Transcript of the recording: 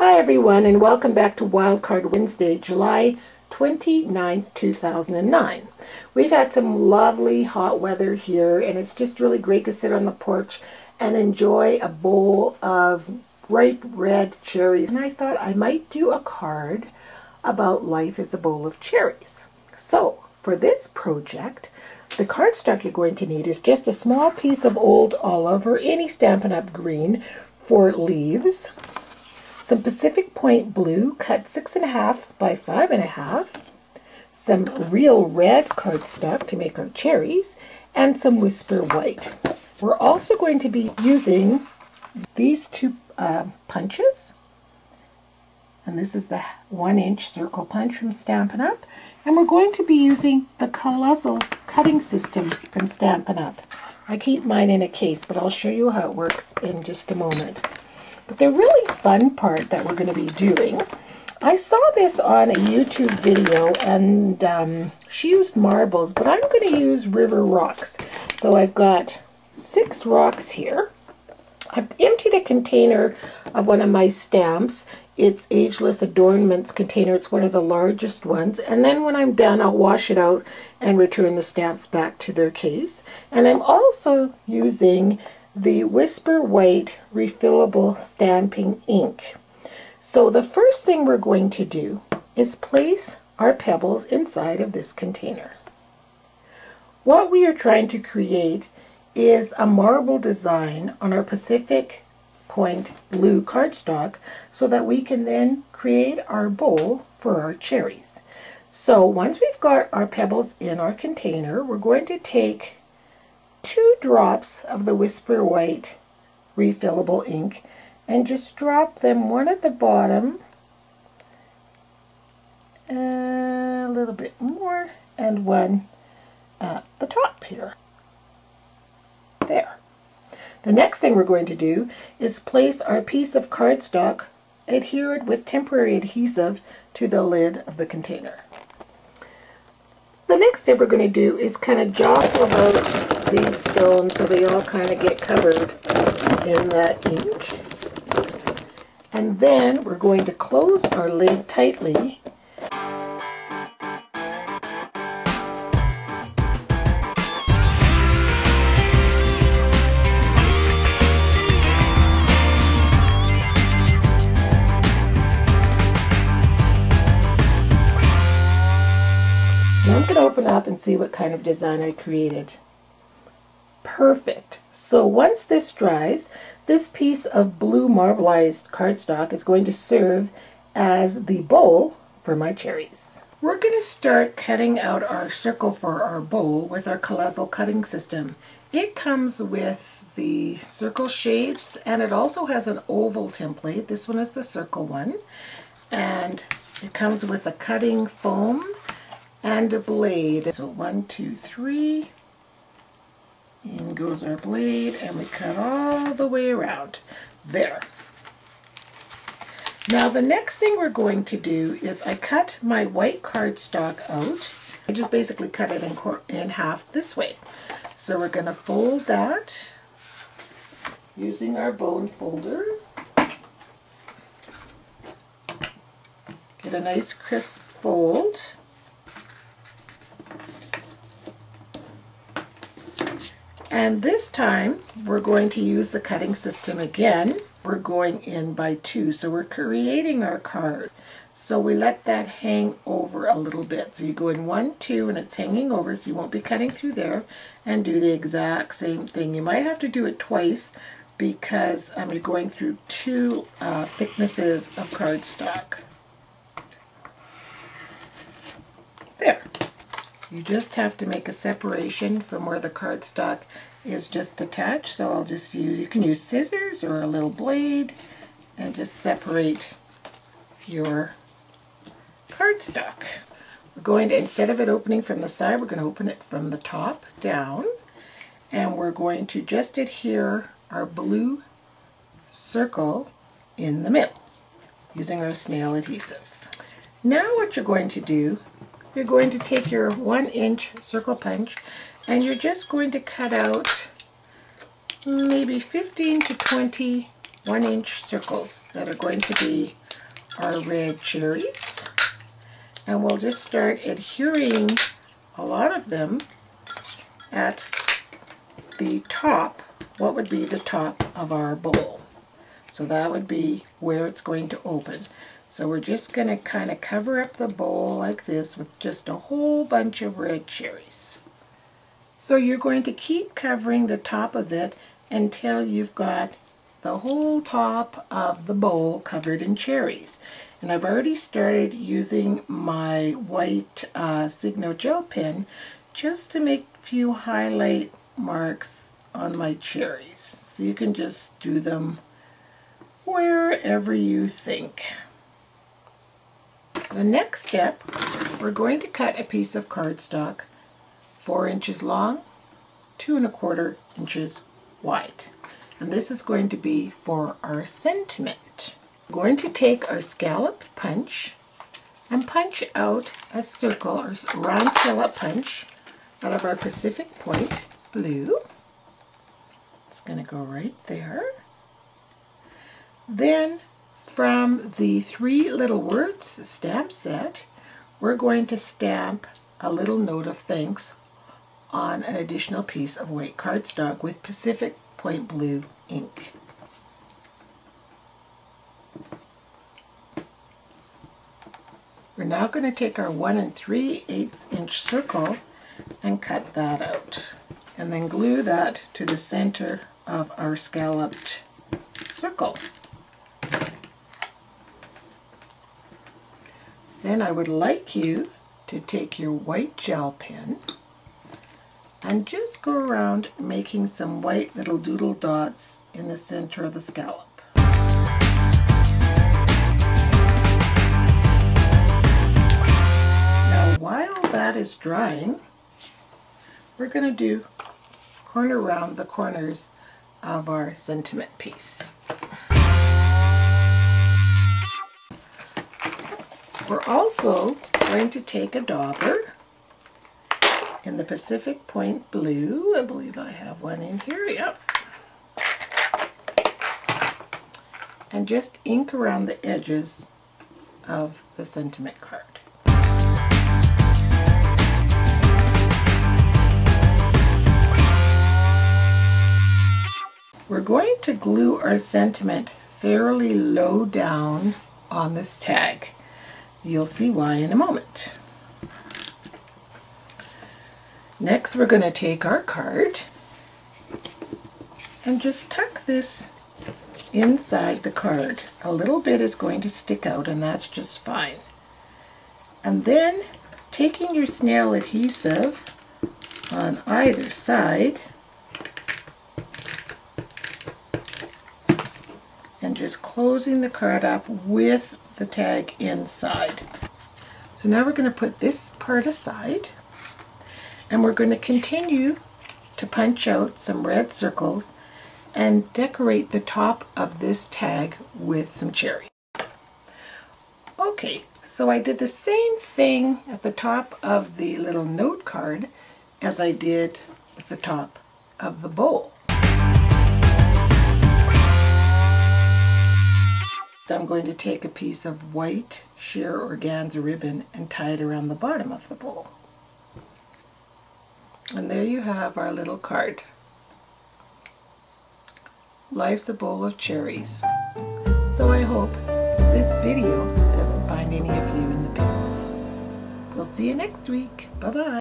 Hi everyone, and welcome back to Wildcard Wednesday, July 29th, 2009. We've had some lovely hot weather here, and it's just really great to sit on the porch and enjoy a bowl of ripe red cherries. And I thought I might do a card about life as a bowl of cherries. So, for this project, the cardstock you're going to need is just a small piece of old olive or any Stampin' Up! Green for leaves, some Pacific Point blue cut 6.5 by 5.5, some real red cardstock to make our cherries, and some Whisper white. We're also going to be using these two punches, and this is the 1-inch circle punch from Stampin' Up! And we're going to be using the colossal cutting system from Stampin' Up! I keep mine in a case, but I'll show you how it works in just a moment. But the really fun part that we're going to be doing, I saw this on a YouTube video, and she used marbles, but I'm going to use river rocks. So I've got 6 rocks here. I've emptied a container of one of my stamps. It's Ageless Adornments container. It's one of the largest ones. And then when I'm done, I'll wash it out and return the stamps back to their case. And I'm also using the Whisper White refillable stamping ink. So the first thing we're going to do is place our pebbles inside of this container. What we are trying to create is a marble design on our Pacific Point blue cardstock so that we can then create our bowl for our cherries. So once we've got our pebbles in our container, we're going to take 2 drops of the Whisper White refillable ink and just drop them, one at the bottom, a little bit more, and one at the top here. There. The next thing we're going to do is place our piece of cardstock adhered with temporary adhesive to the lid of the container. The next step we're going to do is kind of jostle about these stones so they all kind of get covered in that ink. And then we're going to close our lid tightly . Now I'm going to open up and see what kind of design I created. Perfect. So once this dries, this piece of blue marbleized cardstock is going to serve as the bowl for my cherries. We're going to start cutting out our circle for our bowl with our colossal cutting system. It comes with the circle shapes, and it also has an oval template. This one is the circle one, and it comes with a cutting foam and a blade. So 1, 2, 3, in goes our blade, and we cut all the way around. There. Now the next thing we're going to do is I cut my white cardstock out. I just basically cut it in half this way. So we're going to fold that using our bone folder. Get a nice crisp fold. And this time, we're going to use the cutting system again. We're going in by 2, so we're creating our card. So we let that hang over a little bit. So you go in 1, 2, and it's hanging over, so you won't be cutting through there, and do the exact same thing. You might have to do it twice because you're going through 2 thicknesses of cardstock. There. You just have to make a separation from where the cardstock is just attached. So I'll just use, you can use scissors or a little blade and just separate your cardstock. We're going to, instead of it opening from the side, we're going to open it from the top down, and we're going to just adhere our blue circle in the middle using our snail adhesive. Now what you're going to do, you're going to take your 1-inch circle punch and you're just going to cut out maybe 15 to 20 1-inch circles that are going to be our red cherries. And we'll just start adhering a lot of them at the top, what would be the top of our bowl. So that would be where it's going to open. So we're just going to kind of cover up the bowl like this with just a whole bunch of red cherries. So you're going to keep covering the top of it until you've got the whole top of the bowl covered in cherries. And I've already started using my white Signo gel pen just to make a few highlight marks on my cherries. So you can just do them wherever you think. The next step, we're going to cut a piece of cardstock 4 inches long, 2 1/4 inches wide. And this is going to be for our sentiment. We're going to take our scalloped punch and punch out a circle or round scallop punch out of our Pacific Point blue. It's going to go right there. Then from the 3 Little Words stamp set, we're going to stamp a little note of thanks on an additional piece of white cardstock with Pacific Point blue ink. We're now going to take our 1 3/8 inch circle and cut that out, and then glue that to the center of our scalloped circle. Then I would like you to take your white gel pen and just go around making some white little doodle dots in the center of the scallop. Now while that is drying, we're going to do corner around the corners of our sentiment piece. We're also going to take a dauber in the Pacific Point blue. I believe I have one in here, yep. And just ink around the edges of the sentiment card. We're going to glue our sentiment fairly low down on this tag. You'll see why in a moment. Next, we're going to take our card and just tuck this inside the card. A little bit is going to stick out, and that's just fine. And then taking your snail adhesive on either side and just closing the card up with the tag inside. So now we're going to put this part aside, and we're going to continue to punch out some red circles and decorate the top of this tag with some cherry. Okay, so I did the same thing at the top of the little note card as I did with the top of the bowl. I'm going to take a piece of white sheer organza ribbon and tie it around the bottom of the bowl. And there you have our little card. Life's a bowl of cherries. So I hope this video doesn't find any of you in the pits. We'll see you next week. Bye-bye.